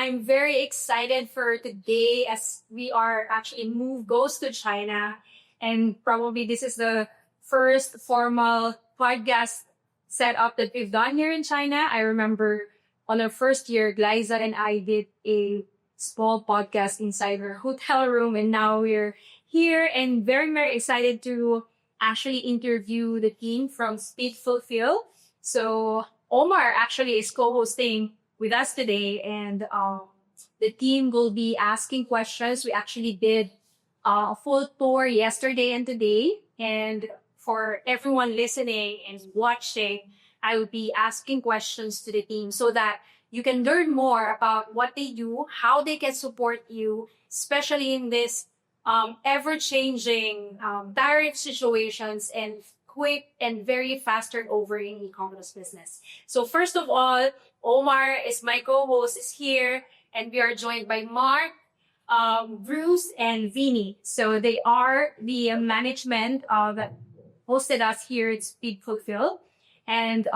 I'm very excited for today as we are actually Move Goes to China. And probably this is the first formal podcast setup that we've done here in China. I remember on our first year, Glyza and I did a small podcast inside her hotel room. And now we're here and very, very excited to actually interview the team from Speedfulfill. So Omar actually is co-hosting with us today, and the team will be asking questions. We actually did a full tour yesterday and today. And for everyone listening and watching, I will be asking questions to the team so that you can learn more about what they do, how they can support you, especially in this ever-changing tariff situations and quick and very fast turnover in e-commerce business. So first of all, Omar is my co-host, is here, and we are joined by Mark, Bruce, and Vinny. So they are the management that hosted us here at Speedfulfill. And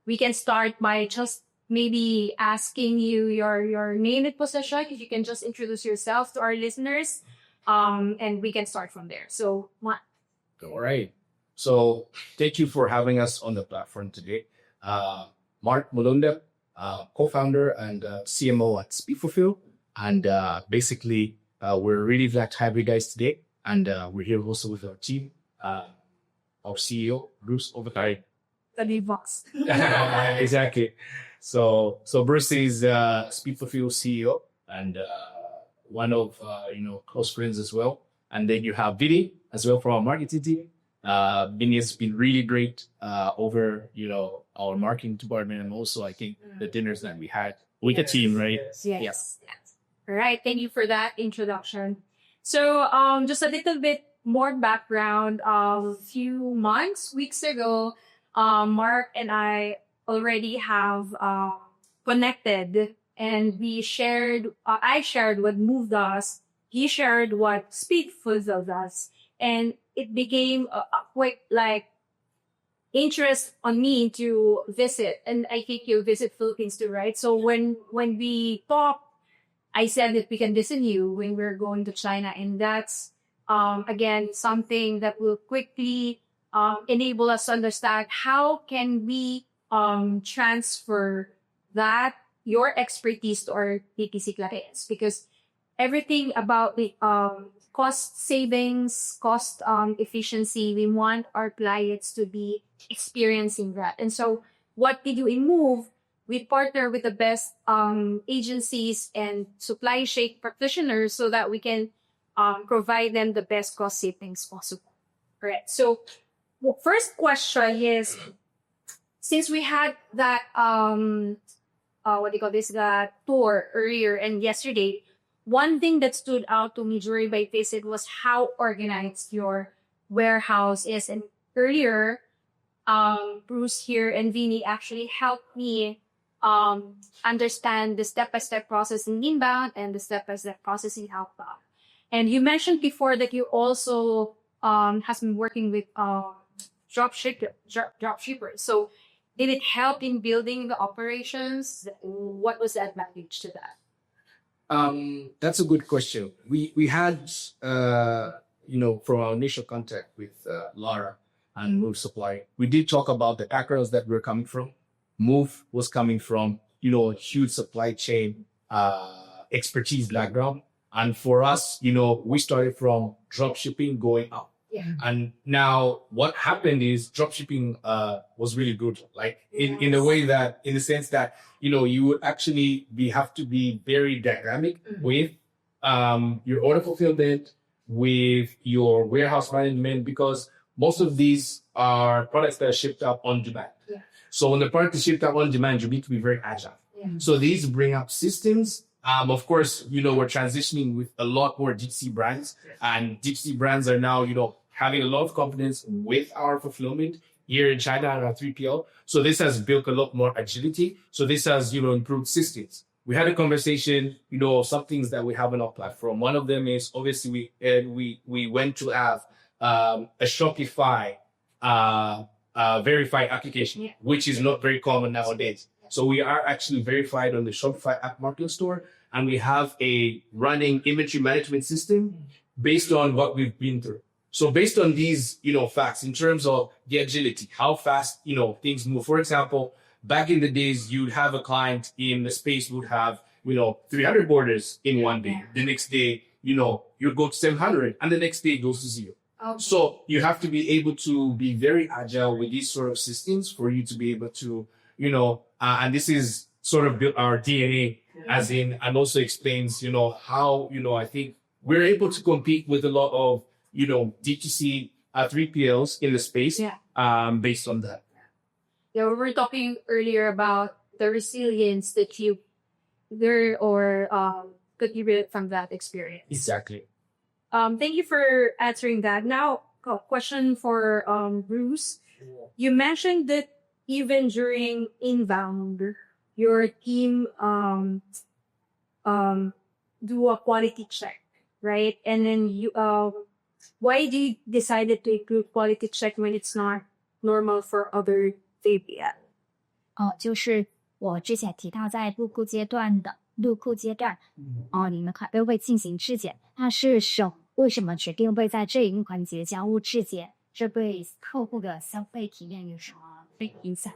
we can start by just maybe asking you your name and position. If you can just introduce yourself to our listeners, and we can start from there. So, Mark. All right. So thank you for having us on the platform today. Mark Mulunda, co-founder and CMO at Speedfulfill. And basically, we're really glad to have you guys today. And we're here also with our team, our CEO, Bruce Overtime. The new boss. Exactly. So Bruce is Speedfulfill CEO and one of close friends as well. And then you have Vinny as well from our marketing team. Vinny has been really great over our marketing department, and also I think the dinners that we had with the team, right? Yes. All right. Thank you for that introduction. So just a little bit more background. A few weeks ago, Mark and I already have connected, and we shared. I shared what Move does. He shared what Speedfulfill does, and it became a quick interest on me to visit. And I think you visit Philippines too, right? So when we talked, I said that we can visit you when we're going to China, and that's again something that will quickly enable us to understand how can we transfer that your expertise to our PPC clients, because everything about the cost savings, cost efficiency, we want our clients to be experiencing that. And so what we do in Move, we partner with the best agencies and supply chain practitioners so that we can provide them the best cost savings possible. Correct. So first question is, since we had that tour earlier and yesterday, one thing that stood out to me during my visit was how organized your warehouse is. And earlier, Bruce here and Vinny actually helped me understand the step-by-step process in inbound and the step-by-step process in outbound. And you mentioned before that you also has been working with drop shippers. So did it help in building the operations? What was the advantage to that? That's a good question. We had, from our initial contact with Lara and Move Supply, we did talk about the backgrounds that we're coming from. Move was coming from, a huge supply chain expertise background. And for us, we started from drop shipping going up. Yeah. And now what happened is drop shipping was really good, in a way that, in the sense that, you would actually have to be very dynamic with your order fulfillment, with your warehouse management, because most of these are products that are shipped up on demand. Yeah. So when the product is shipped up on demand, you need to be very agile. Yeah. So these bring up systems. Of course, we're transitioning with a lot more D2C brands, and D2C brands are now, having a lot of confidence with our fulfillment here in China and our 3PL. So this has built a lot more agility. So this has, improved systems. We had a conversation, of some things that we have on our platform. One of them is obviously we went to have a Shopify verified application, which is not very common nowadays. So we are actually verified on the Shopify app market store, and we have a running inventory management system based on what we've been through. So based on these, facts in terms of the agility, how fast, things move. For example, back in the days, you'd have a client in the space who would have, 300 orders in one day. The next day, you'd go to 700, and the next day it goes to zero. So you have to be able to be very agile with these sort of systems for you to be able to, and this is sort of built our DNA and also explains, how, I think we're able to compete with a lot of, DTC 3PLs in the space based on that. Yeah, we were talking earlier about the resilience that you learn or contribute from that experience. Exactly. Thank you for answering that. Now, a question for Bruce. You mentioned that even during inbound, your team do a quality check, right? And then you why do you decided to include quality check when it's not normal for other VPN? 就是我之前提到在入库阶段，你们还会进行质检，那是为什么决定会在这一个环节加入质检？这对客户的消费体验有什么影响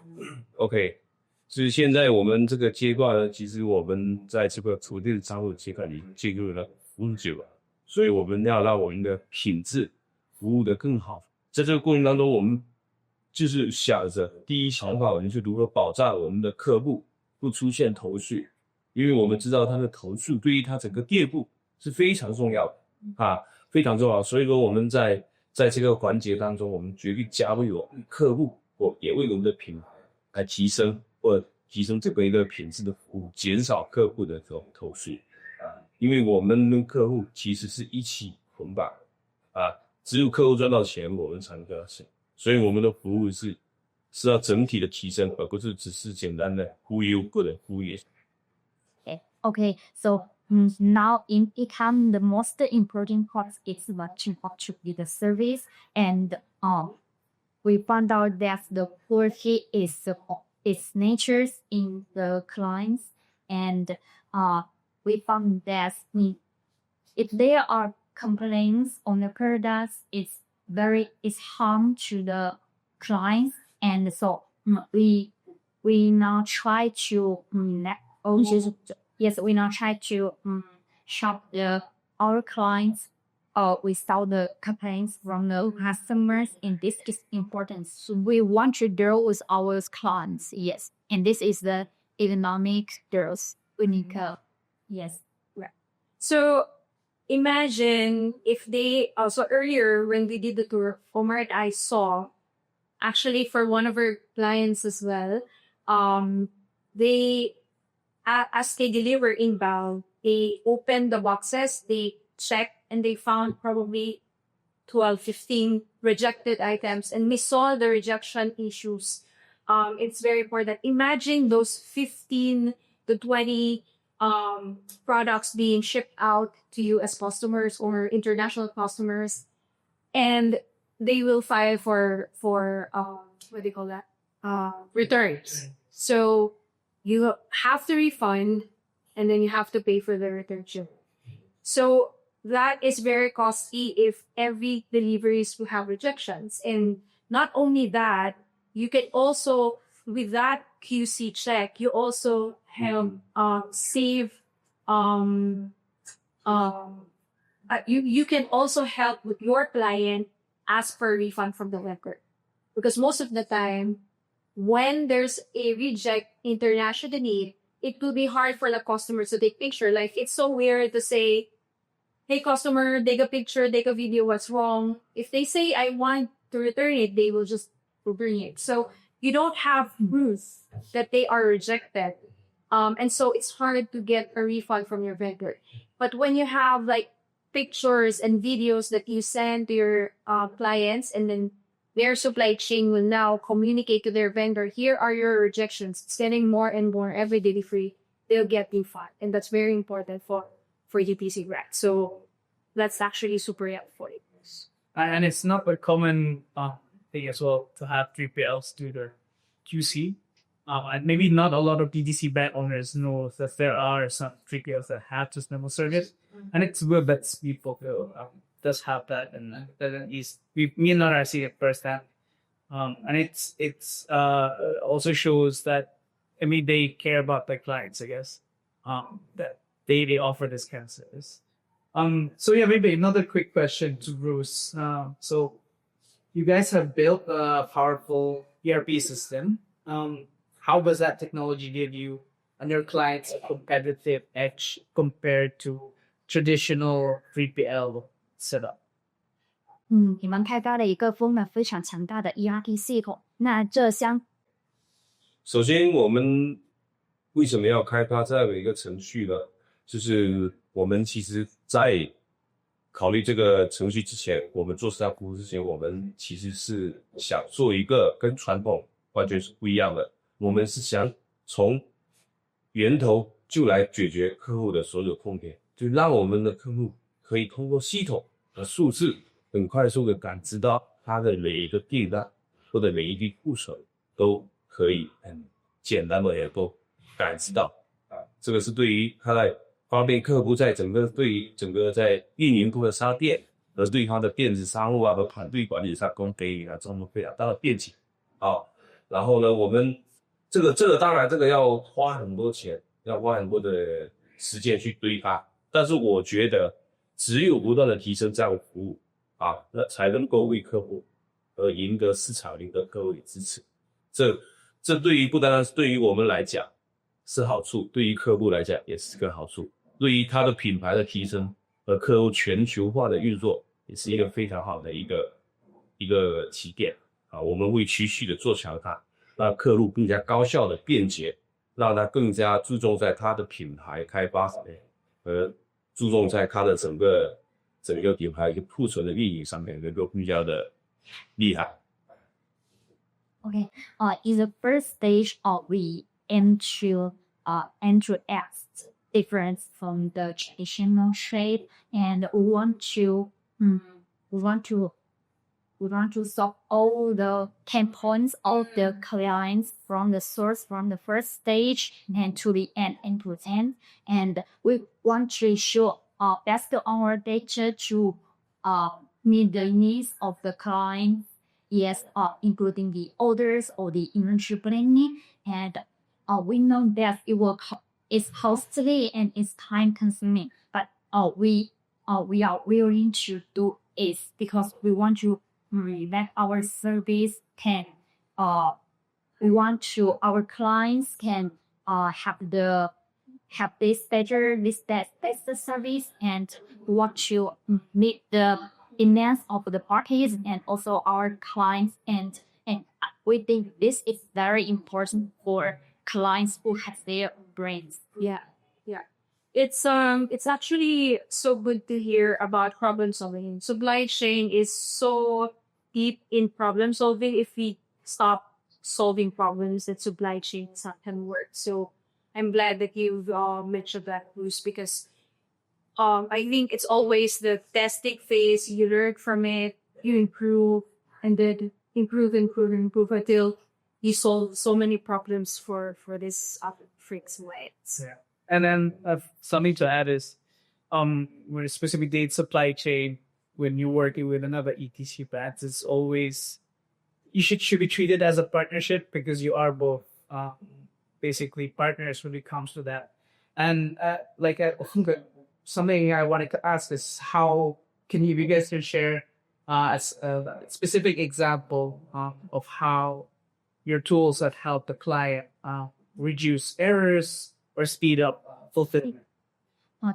？OK， 是现在我们这个阶段呢，其实我们在这个处理商务阶段里进入了服务阶段，所以我们要让我们的品质服务的更好。在这个过程当中，我们就是想着第一想法，我们是如何保障我们的客户不出现投诉，因为我们知道他的投诉对于他整个店铺是非常重要的非常重要。所以说我们在这个环节当中，我们决定加入我们客户也为我们的品牌来提升这个一个品质的服务，减少客户的这种投诉因为我们跟客户其实是一起捆绑只有客户赚到钱，我们才能跟他省。所以我们的服务是要整体的提升，而不是只是简单的忽悠个人服务业。Okay, so now in become the most important part is what to be the service, and we found out that the quality is its natures in the clients, and we found that if there are complaints on the products, it's harm to the clients, and so we now try to we now try to shop our clients without the complaints from the customers, and this is important. So we want to deal with our clients, yes, and this is the economic deals we need to, yes. Right. So imagine if they also earlier when we did the tour, Omar and I saw actually for one of our clients as well, they as they deliver inbound, they opened the boxes, they checked, and they found probably 12, 15 rejected items, and we saw the rejection issues. It's very important. Imagine those 15 to 20 products being shipped out to you as customers or international customers, and they will file for what do you call that? Returns. So you have to refund, and then you have to pay for the return ship. So that is very costly if every deliveries will have rejections. And not only that, you can also, with that QC check, you also have save you can also help with your client ask for a refund from the vendor, because most of the time when there's a reject internationally, it will be hard for the customer to take picture. Like, it's so weird to say, hey customer, take a picture, take a video, what's wrong? If they say I want to return it, they will just return it. So you don't have proof that they are rejected. And so it's hard to get a refund from your vendor. But when you have like pictures and videos that you send to your clients, and then their supply chain will now communicate to their vendor, here are your rejections. It's getting more and more every delivery, they'll get refund. And that's very important for UPC grant. So that's actually super helpful. And it's not a common thing as well to have 3PLs do their QC. And maybe not a lot of DTC brand owners know that there are some 3PLs that have this level service, and it's good that Speedfulfill does have that, and that is me and Lara see it firsthand. And it's also shows that, I mean, they care about their clients, I guess. That they offer this kind of service. So yeah, maybe another quick question to Bruce. So you guys have built a powerful ERP system. How does that technology give you and your clients a competitive edge compared to traditional 3PL setup? 你们开发了一个功能非常强大的 ERP 系统，那这首先，我们为什么要开发这样的一个程序呢？就是我们其实在考虑这个程序之前，我们做市场服务之前，我们其实是想做一个跟传统完全是不一样的。我们是想从源头就来解决客户的所有痛点，就让我们的客户可以通过系统和数字很快速的感知到他的每一个订单或者每一笔库存都可以很简单的能够感知到这个是对于他在方便客户在对于整个在运营部的商店和对他的电子商务和团队管理上给予了这么非常大的便捷。然后呢，我们这个当然这个要花很多钱，要花很多的时间去堆它，但是我觉得只有不断的提升这样的服务那才能够为客户赢得市场，赢得客户的支持。这对于不单单是对于我们来讲是好处，对于客户来讲也是个好处，对于他的品牌的提升和客户全球化的运作也是一个非常好的一个起点我们会持续的做强它，让客户更加高效的便捷，让他更加注重在他的品牌开发上面，和注重在他的整个品牌一个库存的运营上面能够更加的厉害。Okay. In the first stage, we aim to act different from the traditional shape, and we want to solve all the pain points of the clients from the source, from the first stage and to the end to end. And we want to show best on our data to meet the needs of the client. Yes, including the orders or the inventory planning. And we know that it's costly and it's time consuming, but we are willing to do it because we want to that our service can we want to our clients can have this better service, and we want to meet the demands of the parties and also our clients, and we think this is very important for clients who have their brands. Yeah. It's actually so good to hear about problem solving. Supply chain is so deep in problem solving. If we stop solving problems, that supply chain is not gonna work. So I'm glad that you've mentioned that, Bruce, because I think it's always the testing phase. You learn from it, you improve, and then improve until you solve so many problems for this freaks ways. Yeah. And then something to add is when specifically date supply chain, when you're working with another ETC brand, it's always you should be treated as a partnership because you are both basically partners when it comes to that. And something I wanted to ask is how can you guys share a specific example of how your tools have helped the client reduce errors or speed up fulfillment?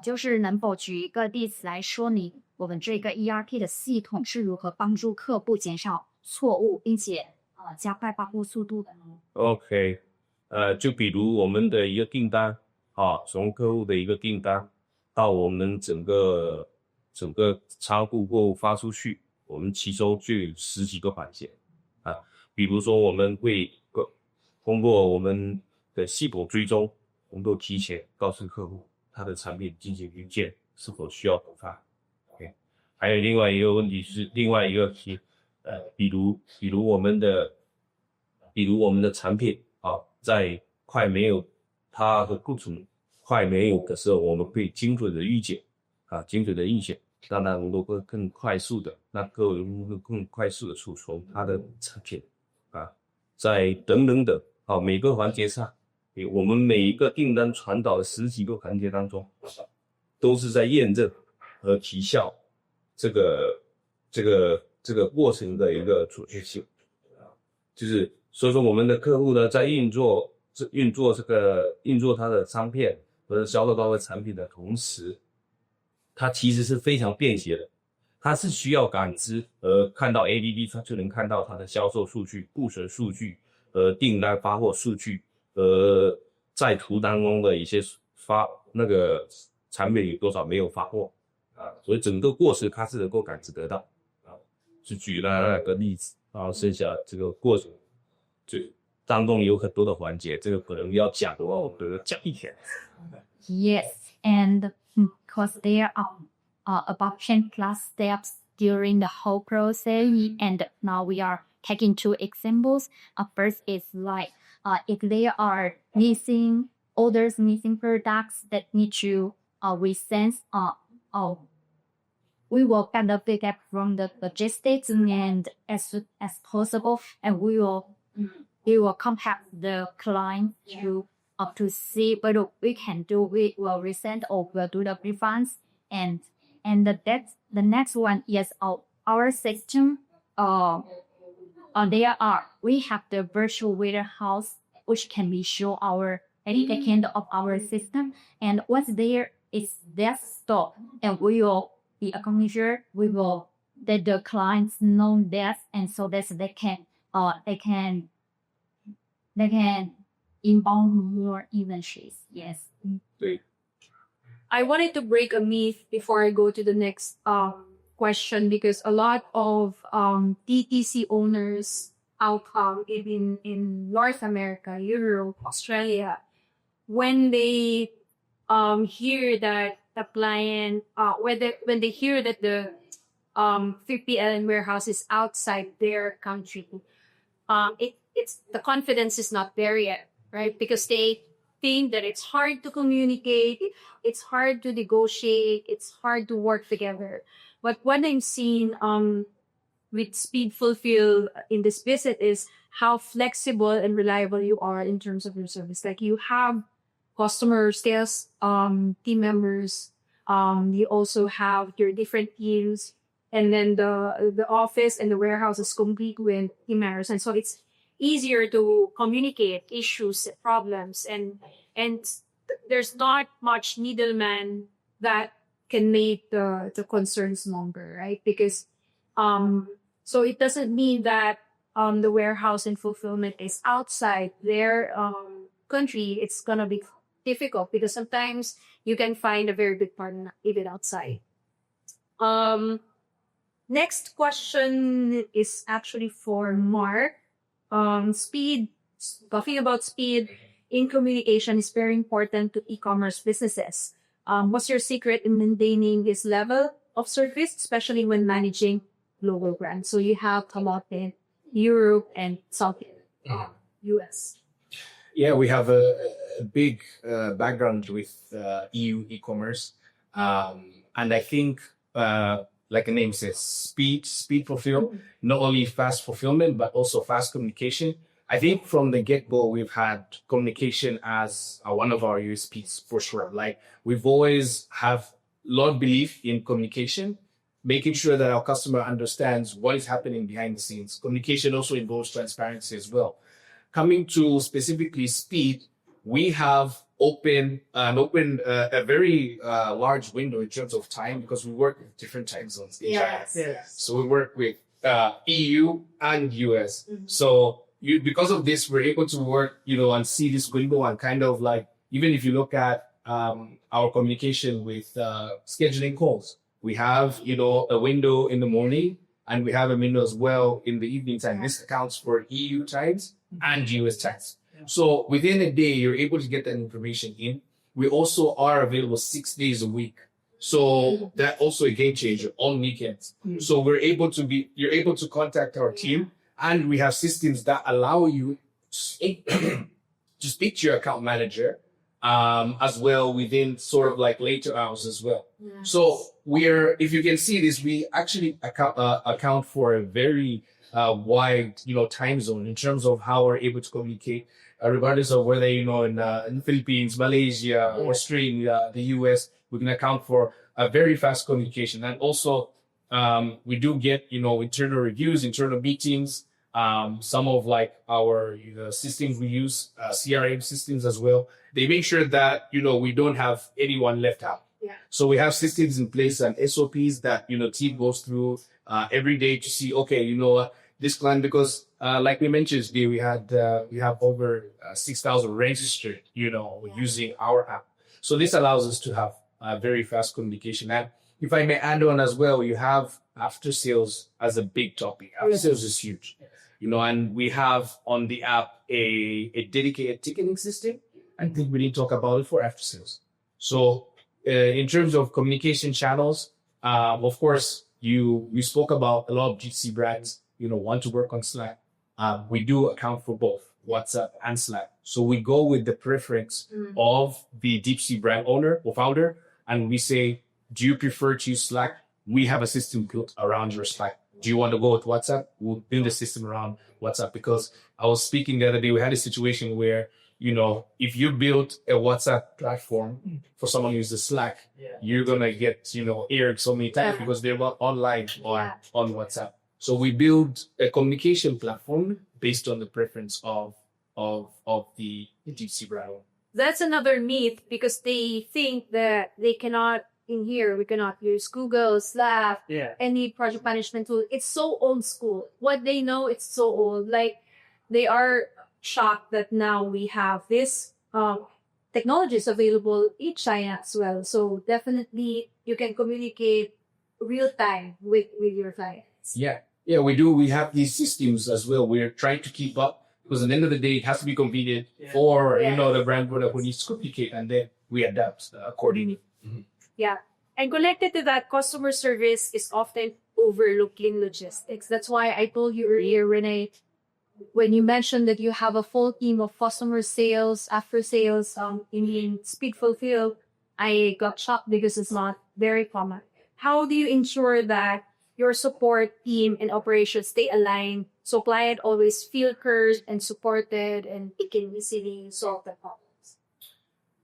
就是能否举一个例子来说我们这个 ERP 的系统是如何帮助客户减少错误，并且加快发货速度的呢？ OK， 就比如我们的一个订单从客户的一个订单到我们整个仓库货物发出去，我们其中就有10几个环节比如说我们会通过我们的系统追踪，能够提前告诉客户他的产品进行零件是否需要补发。OK， 还有另外一个问题是另外一个比如我们的产品在快没有它的库存快没有的时候，我们可以精准的预检让它能够更快速的，让客户能够更快速的储存它的产品在等等等每个环节上，我们每一个订单传导的10几个环节当中，都是在验证和提效这个过程的一个准确性。就是所以说我们的客户呢，在运作它的商片或者销售到的产品的同时，它其实是非常便携的。它是需要感知看到 ADD， 它就能看到它的销售数据、库存数据订单发货数据在图当中的一些那个产品有多少没有发货所以整个过程它是能够感知得到就举了那个例子，然后剩下这个过程就当中有很多的环节，这个可能要讲的话，我觉得讲一天。Yes, and because there are about 10 plus steps during the whole process, and now we are taking 2 examples. First is like if there are missing products that need to resend, we will get the feedback from the logistics and as soon as possible, and we will contact the client to see what we can do. We will resend or we'll do the refunds, and the next one is our system. We have the virtual warehouse which can be show at the end of our system, and what's there is their stock, and we will be acknowledged. We will let the clients know that, and so that they can inbound more inventories. Yes. 对 I wanted to break a myth before I go to the next question, because a lot of DTC owners out even in North America, Europe, Australia, when they hear that the client when they hear that the 3PL warehouse is outside their country, it's the confidence is not there yet, right? Because they think that it's hard to communicate, it's hard to negotiate, it's hard to work together. But what I'm seeing with Speedfulfill in this visit is how flexible and reliable you are in terms of your service. Like you have customer sales team members, you also have your different teams, and then the office and the warehouse is complete with team members, and so it's easier to communicate issues, problems, and there's not much middleman that can make the concerns longer, right? Because so it doesn't mean that the warehouse and fulfillment is outside their country. It's gonna be difficult because sometimes you can find a very good partner even outside. Next question is actually for Mark. Talking about speed in communication is very important to e-commerce businesses. What's your secret in maintaining this level of service, especially when managing global brands? So you have come up in Europe and South US. Yeah, we have a big background with EU e-commerce. And I think, like the name says, speed fulfill, not only fast fulfillment, but also fast communication. I think from the get-go, we've had communication as one of our USPs for sure. Like we've always have a lot of belief in communication, making sure that our customer understands what is happening behind the scenes. Communication also involves transparency as well. Coming to specifically speed, we have opened a very large window in terms of time because we work with different time zones in China. Yes. So we work with EU and US. So because of this, we're able to work, and see this window and kind of like, even if you look at our communication with scheduling calls, we have, a window in the morning and we have a window as well in the evening time. This accounts for EU times and US times. So within a day, you're able to get that information in. We also are available 6 days a week. So that also a game changer on weekends. So you're able to contact our team, and we have systems that allow you to speak to your account manager as well within sort of like later hours as well. So if you can see this, we actually account for a very wide, time zone in terms of how we're able to communicate, regardless of whether, in the Philippines, Malaysia, Australia, the US, we can account for a very fast communication. And also, we do get, internal reviews, internal meetings, some of like our systems we use, CRM systems as well. They make sure that, we don't have anyone left out. Yeah. So we have systems in place and SOPs that, team goes through every day to see, okay, this client, because like we mentioned today, we have over 6,000 registered, using our app. So this allows us to have very fast communication. And if I may add on as well, you have after sales as a big topic. After sales is huge, and we have on the app a dedicated ticketing system. I think we need to talk about it for after sales. So in terms of communication channels, of course, we spoke about a lot of GC brands, want to work on Slack. We do account for both WhatsApp and Slack. So we go with the preference of the deep sea brand owner or founder, and we say, do you prefer to use Slack? We have a system built around your Slack. Do you want to go with WhatsApp? We'll build a system around WhatsApp, because I was speaking the other day, we had a situation where, if you build a WhatsApp platform for someone who uses Slack, you're going to get, aired so many times because they're not online on WhatsApp. So we build a communication platform based on the preference of the DC brand. That's another myth, because they think that we cannot use Google, Slack, any project management tool. It's so old school. What they know, it's so old. Like, they are shocked that now we have this technologies available in China as well. So definitely you can communicate real time with your clients. Yeah, we do. We have these systems as well. We're trying to keep up, because at the end of the day, it has to be convenient for, the brand owner who needs to communicate, and then we adapt accordingly. Mm-hmm. Yeah. And connected to that, customer service is often overlooked in logistics. That's why I told you earlier, Renee, when you mentioned that you have a full team of customer sales, after sales, in Speedfulfill, I got shocked because it's not very common. How do you ensure that your support team and operations stay aligned so client always feel heard and supported and they can easily solve the problems?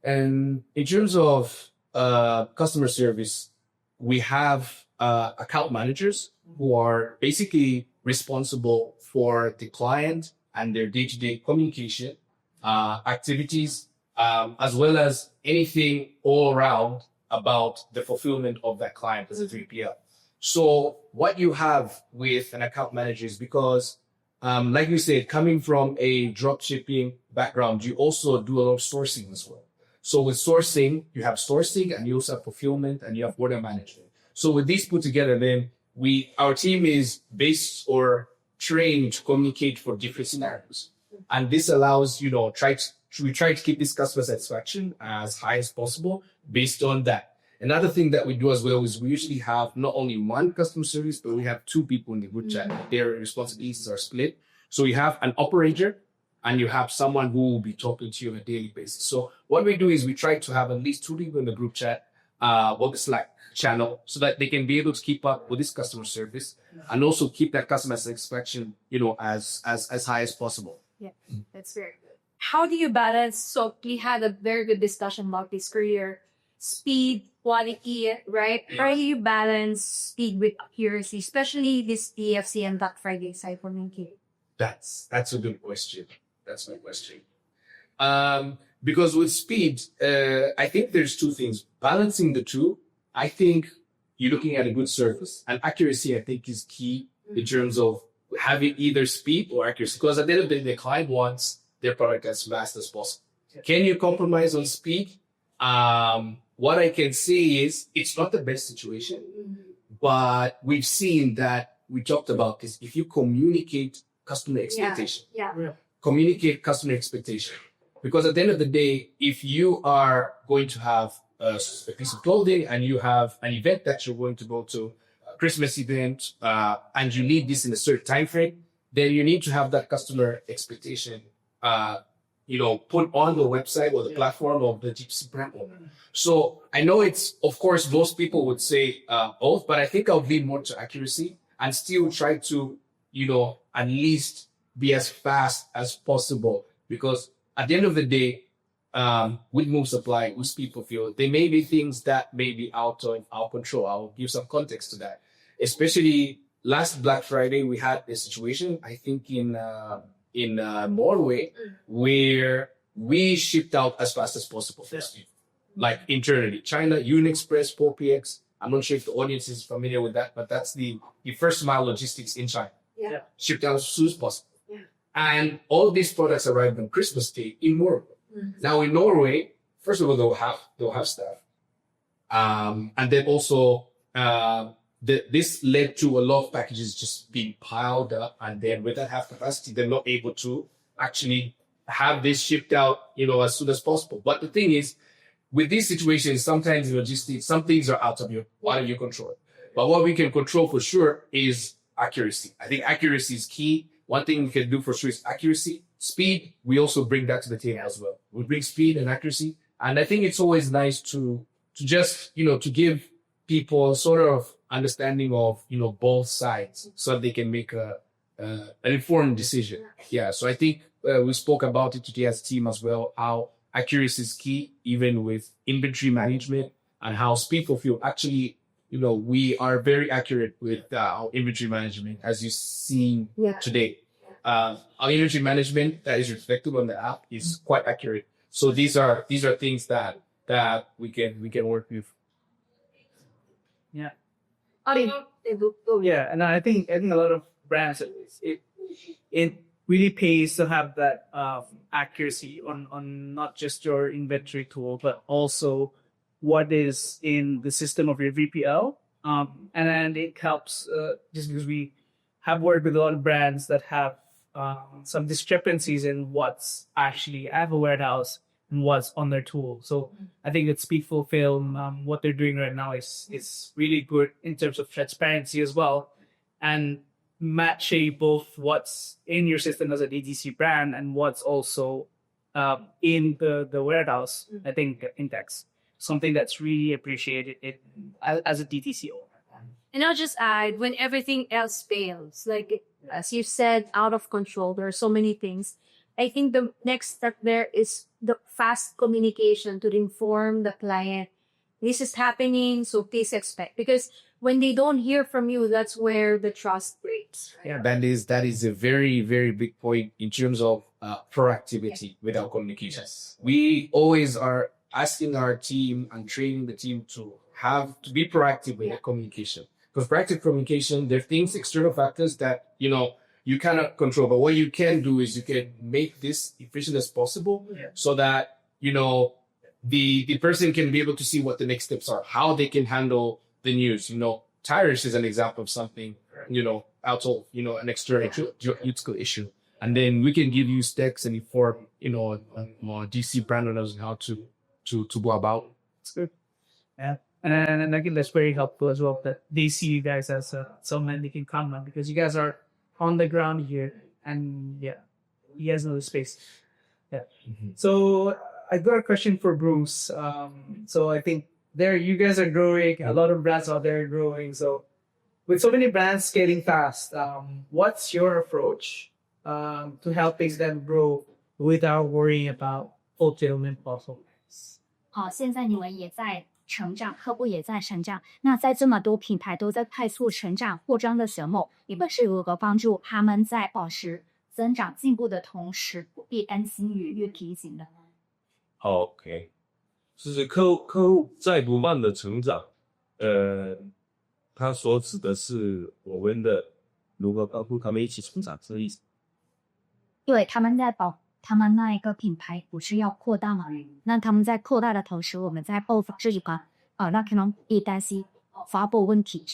And in terms of customer service, we have account managers who are basically responsible for the client and their day-to-day communication activities, as well as anything all around about the fulfillment of that client as a 3PL. So what you have with an account manager is, because, like we said, coming from a drop shipping background, you also do a lot of sourcing as well. So with sourcing, you have sourcing and you also have fulfillment and you have order management. So with these put together, then our team is based or trained to communicate for different scenarios. And this allows, we try to keep this customer satisfaction as high as possible based on that. Another thing that we do as well is we usually have not only one customer service, but we have two people in the group chat. Their responsibilities are split. So you have an operator and you have someone who will be talking to you on a daily basis. So what we do is we try to have at least two people in the group chat, or the Slack channel, so that they can be able to keep up with this customer service and also keep that customer satisfaction, as high as possible. Yeah, that's very good. How do you balance? So we had a very good discussion about this career, speed, quality, right? How do you balance speed with accuracy, especially this DFC and Black Friday cyber communication? That's a good question. That's my question. Because with speed, I think there's two things. Balancing the two, I think you're looking at a good service, and accuracy, I think, is key in terms of having either speed or accuracy. Because at the end of the day, the client wants their product as fast as possible. Can you compromise on speed? What I can say is it's not the best situation, but we've seen that we talked about this. If you communicate customer expectation, communicate customer expectation. Because at the end of the day, if you are going to have a piece of clothing and you have an event that you're going to go to, a Christmas event, and you need this in a certain time frame, then you need to have that customer expectation put on the website or the platform of the gypsy brand owner. So I know it's, of course, most people would say both, but I think I'll lean more to accuracy and still try to, at least be as fast as possible. Because at the end of the day, with Move Supply, with Speedfulfill, there may be things that may be out of our control. I'll give some context to that. Especially last Black Friday, we had a situation, I think in Norway, where we shipped out as fast as possible. Like internally, China, Unexpress, 4PX. I'm not sure if the audience is familiar with that, but that's the first mile logistics in China. Yeah. Shipped out as soon as possible. Yeah. And all these products arrived on Christmas Day in Norway. Now in Norway, first of all, they'll have staff. And then also, this led to a lot of packages just being piled up, and then with that half capacity, they're not able to actually have this shipped out, as soon as possible. But the thing is, with these situations, sometimes in logistics, some things are out of your control. But what we can control for sure is accuracy. I think accuracy is key. One thing we can do for sure is accuracy. Speed, we also bring that to the table as well. We bring speed and accuracy. And I think it's always nice to just, to give people sort of understanding of, both sides so they can make an informed decision. Yeah. So I think we spoke about it today as a team as well, how accuracy is key, even with inventory management, and how Speedfulfill actually, we are very accurate with our inventory management, as you've seen today. Our inventory management that is reflected on the app is quite accurate. So these are things that we can work with. Yeah. Oh, Yeah, and I think a lot of brands, it really pays to have that accuracy on not just your inventory tool, but also what is in the system of your VPL. And then it helps just because we have worked with a lot of brands that have some discrepancies in what's actually at a warehouse and what's on their tool. So I think that Speedfulfill, what they're doing right now is really good in terms of transparency as well, and matching both what's in your system as a DTC brand and what's also in the warehouse. I think index something that's really appreciated as a DTC owner. And I'll just add, when everything else fails, like as you said, out of control, there are so many things. I think the next step there is the fast communication to inform the client, this is happening, so please expect. Because when they don't hear from you, that's where the trust breaks. Right? Yeah, that is a very, very big point in terms of proactivity with our communications. We always are asking our team and training the team to be proactive with the communication. Because proactive communication, there are things, external factors that, you cannot control. But what you can do is you can make this efficient as possible so that, the person can be able to see what the next steps are, how they can handle the news. Tires is an example of something, out of, an external geopolitical issue. And then we can give you specs and inform, more DC brand owners on how to go about. It's good. Yeah. And I think that's very helpful as well, that they see you guys as someone they can come on, because you guys are on the ground here, and you guys know the space. Yeah. Mm-hmm. So I got a question for Bruce. So I think you guys are growing, a lot of brands out there are growing. So with so many brands scaling fast, what's your approach to helping them grow without worrying about fulfillment bottlenecks? 现在你们也在成长，客户也在成长。那在这么多品牌都在快速成长扩张的时候，你们是如何帮助他们在保持增长进步的同时，不必担心逾越瓶颈的？ OK， 就是客户在不断的成长，他所指的是我们的如何帮助他们一起成长，这意思。对，他们那一个品牌不是要扩大吗？那他们在扩大的同时，我们在爆发这一关，那可能也担心发布问题。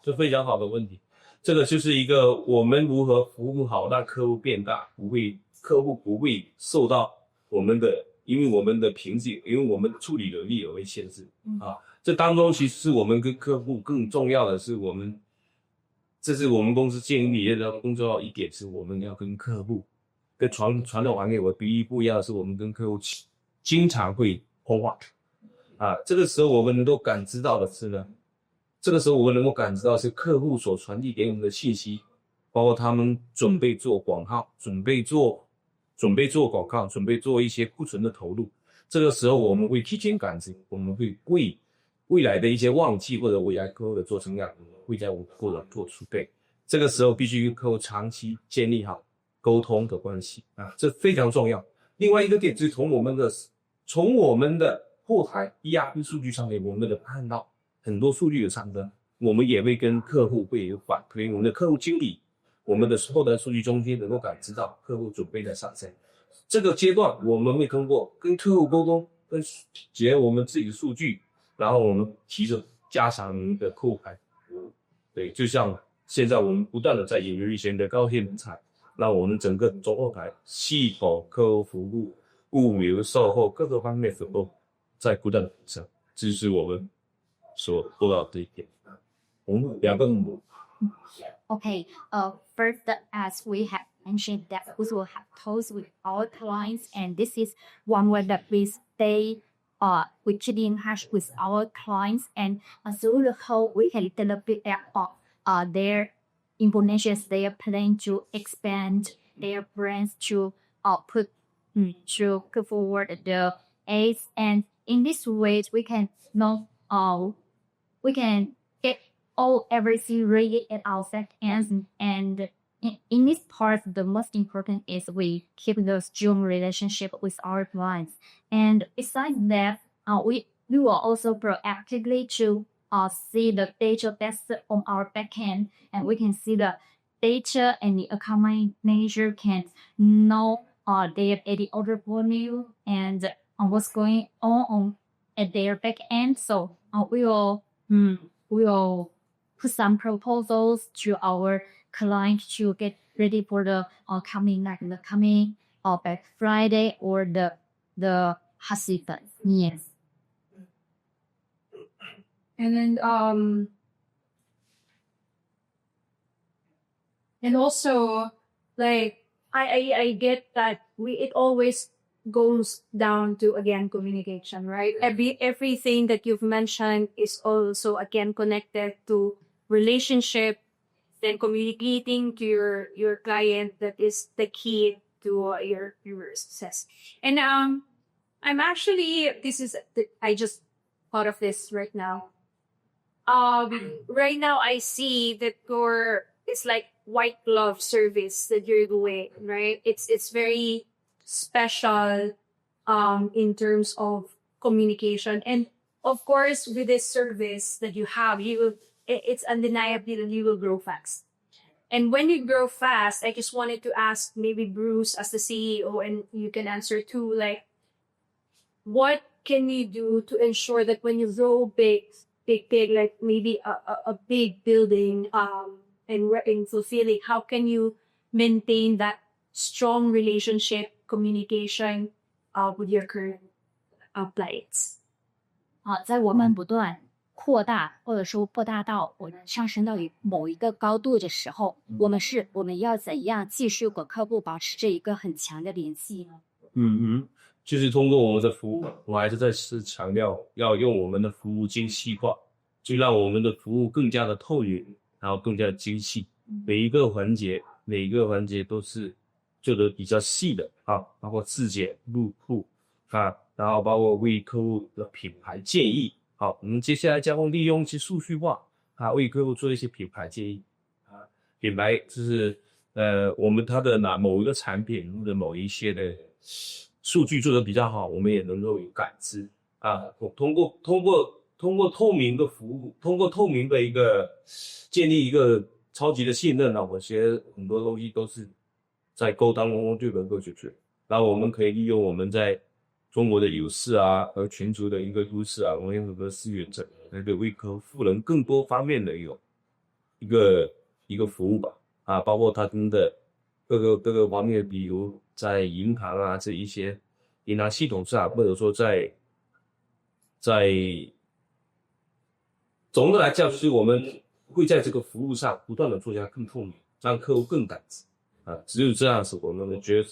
这非常好的问题。这个就是一个我们如何服务好，让客户变大，客户不会受到因为我们的瓶颈，因为我们处理能力而会限制啊。这当中其实是我们跟客户更重要的是这是我们公司经营理念的更重要一点，是我们要跟客户跟传统行业我第一不一样的是，我们跟客户经常会通话这个时候我们能够感知到的是呢，这个时候我们能够感知到是客户所传递给我们的信息，包括他们准备做广告，准备做广告，准备做一些库存的投入。这个时候我们会提前感知，我们会为未来的一些旺季或者未来客户的做成量，我们会在或者做储备。这个时候必须跟客户长期建立好沟通的关系这非常重要。另外一个点就是从我们的后台 ERP 数据上面，我们的看到很多数据的上升，我们也会跟客户会有反馈，我们的客户经理，我们的后台数据中间能够感知到客户准备的上升。这个阶段我们会通过跟客户沟通，跟结合我们自己的数据，然后我们提升加强我们的客户牌。对，就像现在我们不断的在引入一些的高线人才，让我们整个中后台系统、客户服务、物流、售后各个方面都在不断的提升，这是我们所做到的一点。我们两个Okay, first, as we have mentioned, that we will have talks with our clients, and this is one way that we stay, we keep in touch with our clients, and through the whole, we can little bit of their information, their plan to expand their brands to to put forward the aids, and in this way, we can know, we can get everything ready at our back ends, and in this part, the most important is we keep the strong relationship with our clients. And besides that, we will also proactively to see the data that's on our backend, and we can see the data, and the account manager can know their daily order volume and what's going on at their backend. So we will put some proposals to our client to get ready for the coming Black Friday or the hot season. Yes. And then and also like I get that it always goes down to again communication, right? Everything that you've mentioned is also again connected to relationship, then communicating to your client, that is the key to your success. And I'm actually I just thought of this right now. Right now I see that it's like white glove service that you're doing, right? It's very special in terms of communication, and of course with this service that you have, it's undeniably that you will grow fast. And when you grow fast, I just wanted to ask maybe Bruce as the CEO, and you can answer too, like, what can you do to ensure that when you grow big, like maybe a big building, and in fulfilling, how can you maintain that strong relationship communication with your current clients? 在我们不断扩大或者说扩大到我们上升到某一个高度的时候，我们要怎样继续和客户保持着一个很强的联系呢？就是通过我们的服务，我还是再次强调要用我们的服务精细化，就让我们的服务更加的透明，然后更加的精细，每一个环节都是做得比较细的包括质检、入库然后包括为客户的品牌建议。好，我们接下来将会利用一些数据化为客户做一些品牌建议品牌就是我们它的某一个产品或者某一些的数据做得比较好，我们也能够有感知通过透明的服务，通过透明的一个建立一个超级的信任我觉得很多东西都是在沟当中就能够解决。然后我们可以利用我们在中国的优势和全球的一个优势我们有很多资源者那个为客户赋能更多方面的一个服务吧包括他们的各个方面，比如在银行这一些银行系统上，或者说在总的来讲，就是我们会在这个服务上不断的做下更透明，让客户更感知只有这样子，我们觉得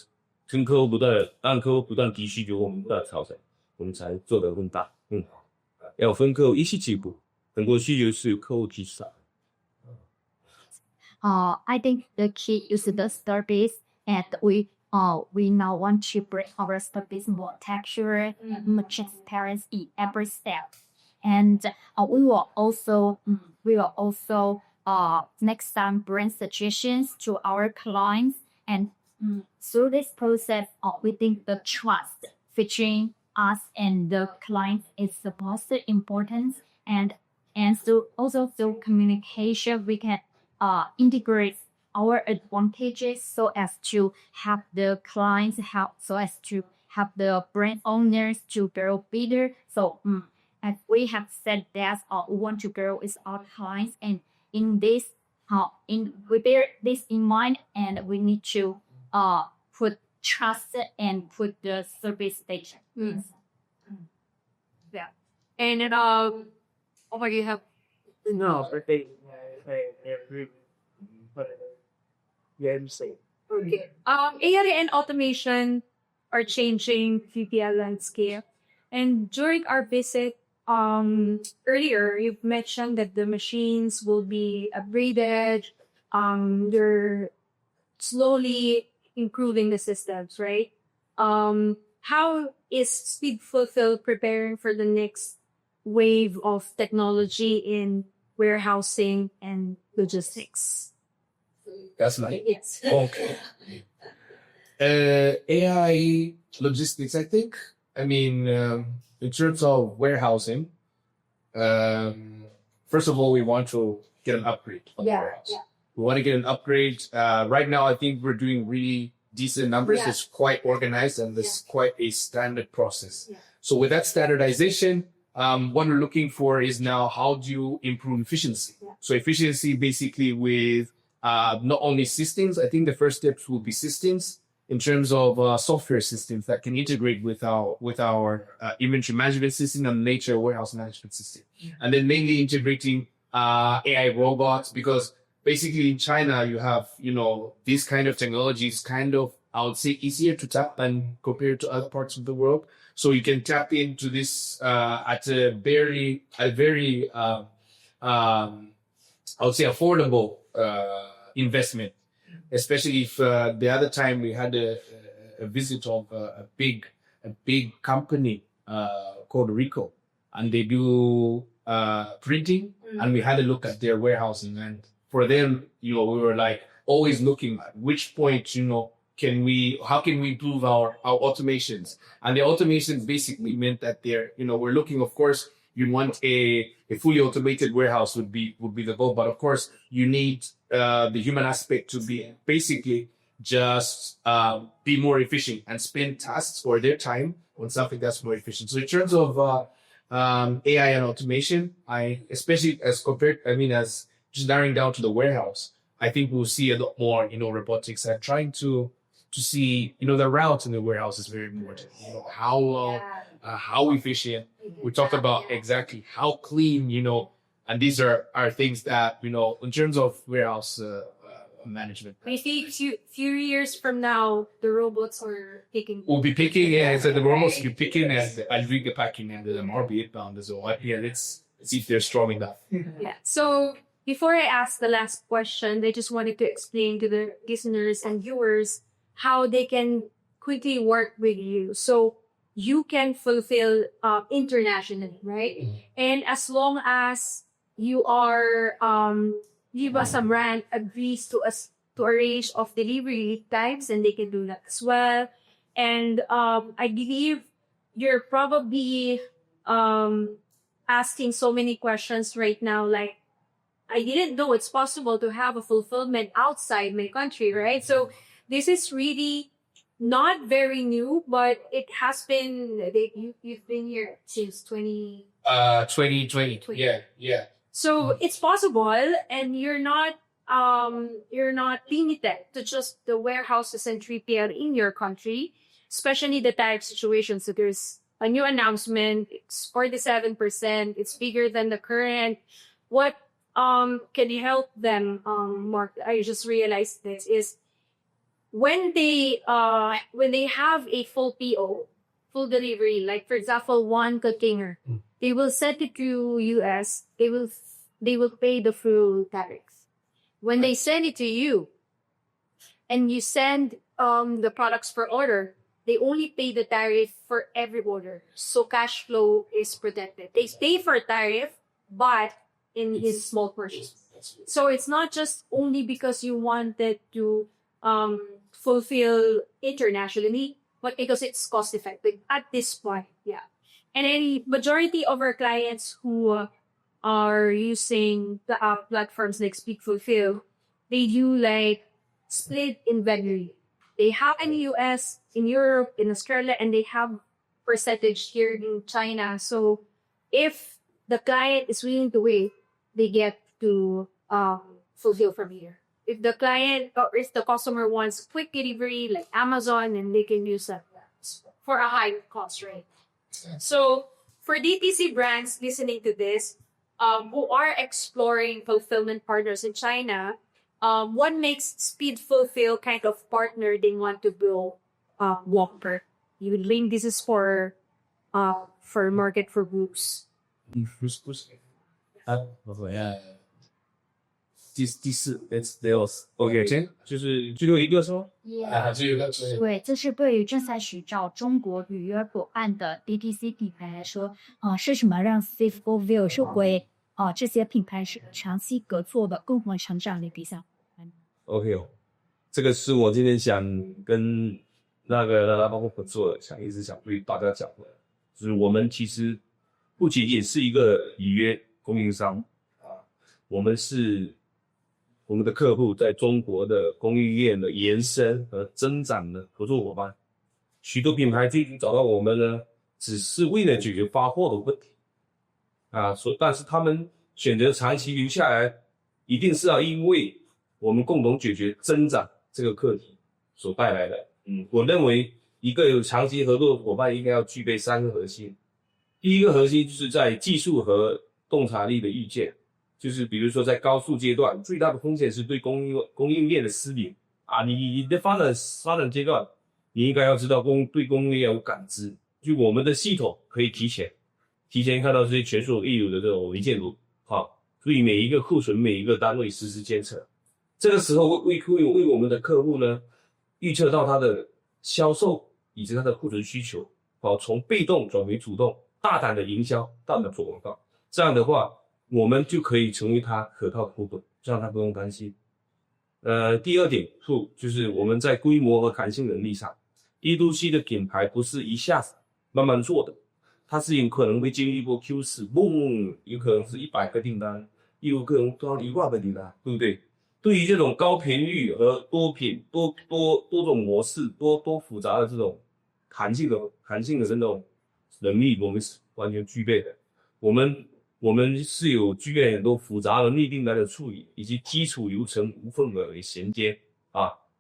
跟客户不断的让客户不断提需求，我们不断地调整，我们才做得更大更好。要分客户一起进步，很多需求是由客户提出来的。I think the key is the service, and we now want to bring our service more texture, more transparency every step, and we will also make some brand suggestions to our clients, and through this process, we think the trust between us and the client is the most important, and so also through communication we can integrate our advantages so as to have the clients help, so as to have the brand owners to grow better. So as we have said that we want to grow with our clients, and in this we bear this in mind, and we need to put trust and put the service station. Yeah. And Omar, you have No, but I agree. But yeah, I'm saying. okay. AI and automation are changing 3PL landscape. And during our visit, earlier you've mentioned that the machines will be upgraded. They're slowly improving the systems, right? How is Speedfulfill preparing for the next wave of technology in warehousing and logistics? That's like It's okay. AI logistics, I think. I mean, in terms of warehousing, first of all, we want to get an upgrade on the warehouse. yeah. We want to get an upgrade. Right now, I think we're doing really decent numbers. Yeah. It's quite organized and there's quite a standard process. Yeah. So with that standardization, what we're looking for is now how do you improve efficiency? Yeah. So efficiency basically with not only systems. I think the first steps will be systems in terms of software systems that can integrate with our inventory management system and nature warehouse management system, and then mainly integrating AI robots, because basically in China you have these kind of technologies kind of, I would say, easier to tap than compared to other parts of the world. So you can tap into this at a very I would say affordable investment, especially if the other time we had a visit of a big company called Rico, and they do printing, and we had a look at their warehousing, and for them, we were like always looking at which point, how can we improve our automations, and the automations basically meant that we're looking, of course, you want a fully automated warehouse would be the goal, but of course you need the human aspect to be basically just be more efficient and spend tasks or their time on something that's more efficient. So in terms of AI and automation, especially as just narrowing down to the warehouse, I think we'll see a lot more, robotics and trying to see, the route in the warehouse is very important. How efficient. We talked about exactly how clean, and these are things that, in terms of warehouse management. We see few years from now, the robots are picking. We'll be picking, so the robots will be picking and I'll bring the packing and the MRB bound as well. Yeah, let's see if they're strong enough. Yeah. So before I ask the last question, I just wanted to explain to the listeners and viewers how they can quickly work with you. So you can fulfill internationally, right? And as long as you are give us a brand agrees to arrange of delivery times, and they can do that as well. And I believe you're probably asking so many questions right now, like, I didn't know it's possible to have a fulfillment outside my country, right? So this is really not very new, but it has been, you've been here since 2020. Yeah. So it's possible, and you're not limited to just the warehouses and 3PL in your country, especially the tariff situation. So there's a new announcement. It's 47%. It's bigger than the current. What can you help them, Mark? I just realized this is when they have a full PO, full delivery, like for example, one container, they will send it to US. They will pay the full tariffs. When they send it to you, and you send the products per order, they only pay the tariff for every order. So cash flow is protected. They pay for tariff, but in his small portions. So it's not just only because you wanted to fulfill internationally, but because it's cost effective at this point. Yeah. And any majority of our clients who are using the platforms like Speedfulfill, they do like split inventory. They have in the US, in Europe, in Australia, and they have percentage here in China. So if the client is willing to wait, they get to fulfill from here. If the client or if the customer wants quick delivery like Amazon, and they can use that for a high cost rate. So for DTC brands listening to this, who are exploring fulfillment partners in China, what makes Speedfulfill kind of partner they want to build Whopper? You link this is for market for groups. 第四 ，It's Deals。OK， 就是最后一个是吗？对，这是对于正在寻找中国履约伙伴的 DTC 品牌来说，是什么让 Speedfulfill 是为这些品牌是长期合作的共同成长的理想？OK， 这个是我今天想跟那个包括合作，一直想对大家讲的，就是我们其实不仅仅是一个履约供应商我们是我们的客户在中国的供应链的延伸和增长的合作伙伴。许多品牌最近找到我们呢，只是为了解决发货的问题但是他们选择长期留下来，一定是要因为我们共同解决增长这个课题所带来的。我认为一个有长期合作的伙伴应该要具备3个核心。第一个核心就是在技术和洞察力的预见，就是比如说在高速阶段，最大的风险是对供应链的失灵你的发展阶段，你应该要知道对供应链有感知，就我们的系统可以提前看到这些全所有的这种零件图对每一个库存每一个单位实时监测。这个时候为我们的客户呢预测到他的销售以及他的库存需求从被动转为主动，大胆的营销，大胆的做广告。这样的话我们就可以成为他可靠的后盾，让他不用担心。第二点就是我们在规模和弹性能力上 ，D2C 的品牌不是一下子慢慢做的，它是有可能会经历一波 Q4， 嘣，有可能是100个订单，有可能到1万个订单，对不对？对于这种高频率和多种模式、多复杂的这种弹性的这种能力，我们是完全具备的。我们是有具备很多复杂的逆订单的处理，以及基础流程无缝的衔接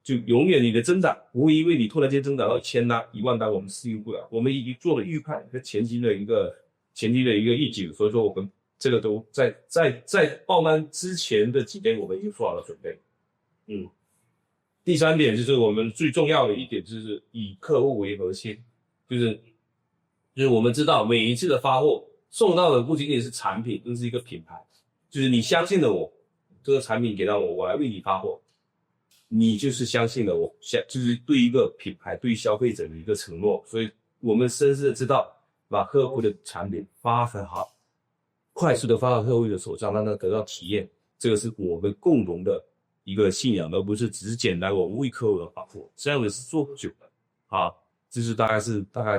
就永远你的增长不会因为你突然间增长到1000单、1万单，我们适应不了。我们已经做了预判和前期的一个预警，所以说我们这个都在报单之前的几天，我们已经做好了准备。第三点就是我们最重要的一点，就是以客户为核心，就是我们知道每一次的发货送到的不仅仅是产品，更是一个品牌。就是你相信了我，这个产品给到我来为你发货，你就是相信了我，就是对一个品牌、对消费者的一个承诺。所以我们深深的知道，把客户的产品发很好，快速的发到客户的手上，让他得到体验，这个是我们共同的一个信仰，而不是只是简单我们为客户的发货，这样的是做不久的这是大概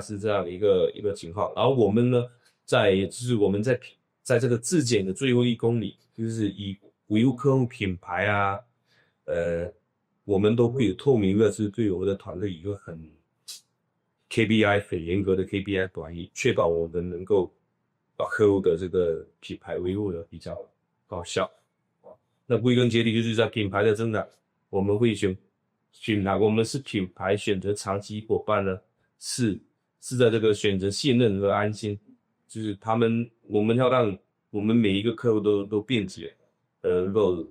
是这样一个情况。然后我们呢就是我们在这个质检的最后1公里，就是以维护客户品牌我们都会有透明的，是对我们的团队一个很 KPI 很严格的 KPI 管理，确保我们能够把客户的这个品牌维护的比较高效。那归根结底就是在品牌的增长，我们会选哪我们是品牌选择长期伙伴呢？是在这个选择信任和安心，就是我们要让我们每一个客户都便捷，能够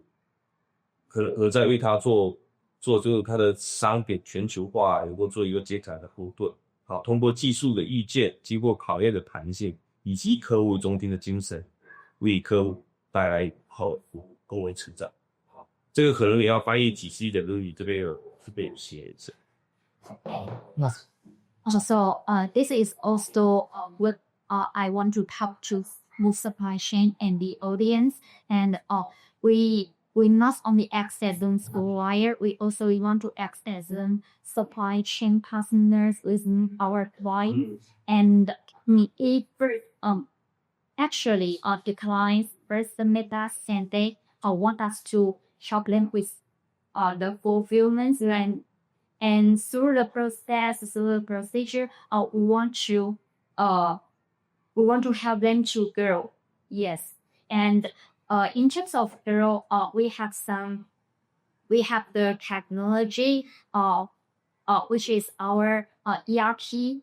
和在为他做做就是它的商品全球化能够做一个接洽的后盾。好，通过技术的意见，经过考验的弹性，以及客户中心的精神，为客户带来好的服务，共为成长。好，这个可能也要翻译体系的日语，这边有写着。Also, this is also what I want to help to move supply chain and the audience. And we not only act as a supplier, we also want to act as a supply chain partners with our clients. And if actually the clients first meet us and they want us to help them with the fulfillment and through the process, through the procedure, we want to help them to grow. Yes, and in terms of grow, we have the technology, which is our ERP.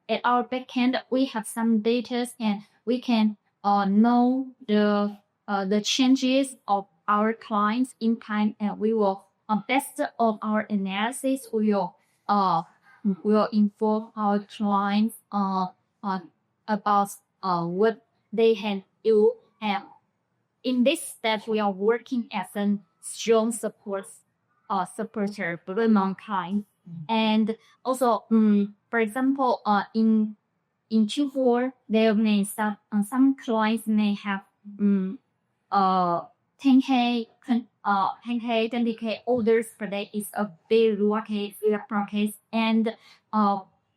At our backend, we have some data, and we can know the changes of our clients in time, and we will based on our analysis, we will inform our clients about what they can do. And in this step, we are working as a strong supporter for mankind. And also, for example, in Q4, there may some clients may have 10K, 20K orders per day is a big rocket, and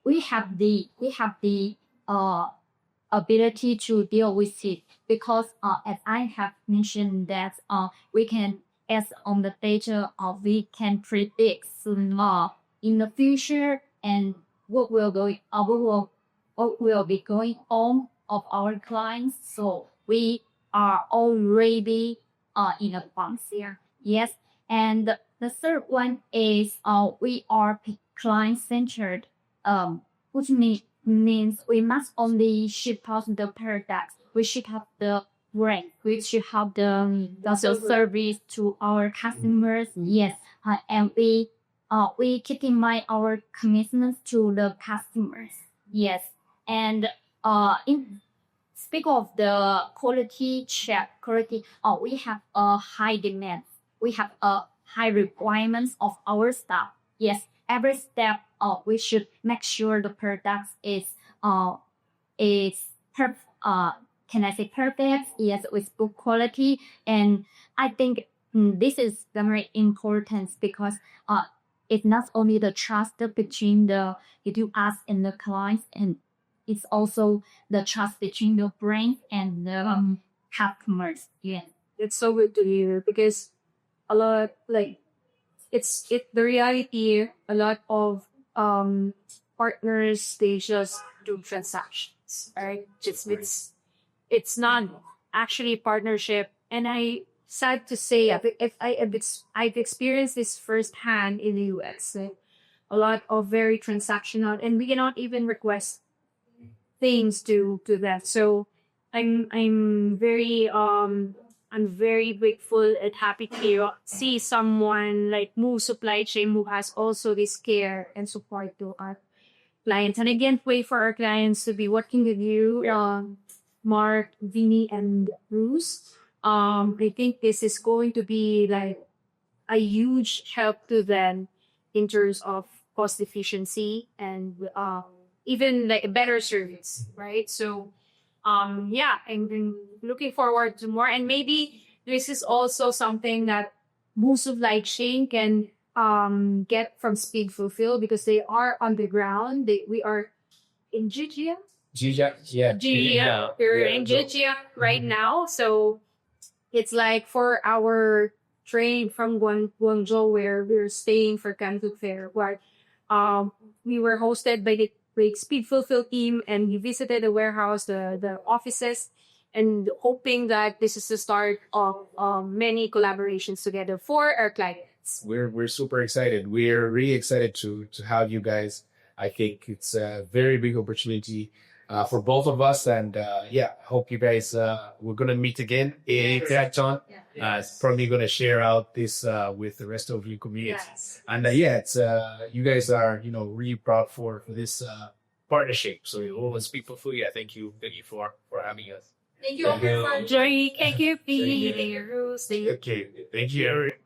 we have the ability to deal with it because as I have mentioned that we can, as on the data, we can predict in the future and what will be going on of our clients. So we are already in advance here. Yes. And the third one is we are client-centered, which means we must only ship out the products. We should have the brand. We should have the service to our customers. Yes. And we keep in mind our commitments to the customers. Yes. And speak of the quality check, we have a high demand. We have a high requirements of our staff. Yes, every step we should make sure the products is can I say perfect? Yes, with good quality. And I think this is very important because it's not only the trust between us and the clients, and it's also the trust between the brand and the customers. Yeah, It's so good to hear because a lot the reality. A lot of partners, they just do transactions, right? It's not actually partnership. And sad to say, I've experienced this firsthand in the US. Like, a lot of very transactional, and we cannot even request things to that. So I'm very grateful and happy to see someone like Move Supply Chain who has also this care and support to our clients. And I can't wait for our clients to be working with you, Mark, Vinny, and Bruce. I think this is going to be like a huge help to them in terms of cost efficiency and even like a better service, right? So yeah, I'm looking forward to more. And maybe this is also something that Move Supply Chain can get from Speedfulfill because they are on the ground. We are in Jijia. We're in Jijia right now. So it's like 4-hour train from Guangzhou where we're staying for Canton Fair, where we were hosted by the Speedfulfill team, and we visited the warehouse, the offices, and hoping that this is the start of many collaborations together for our clients. We're super excited. We're really excited to have you guys. I think it's a very big opportunity. for both of us. And yeah, hope you guys, we're going to meet again in Interaction. Probably going to share out this with the rest of your community. Yes. And yeah, it's you guys are, you know, really proud for this partnership. So all Speedfulfill, yeah, thank you for having us. Thank you all for joining. Thank you, P. Okay, thank you, Eric.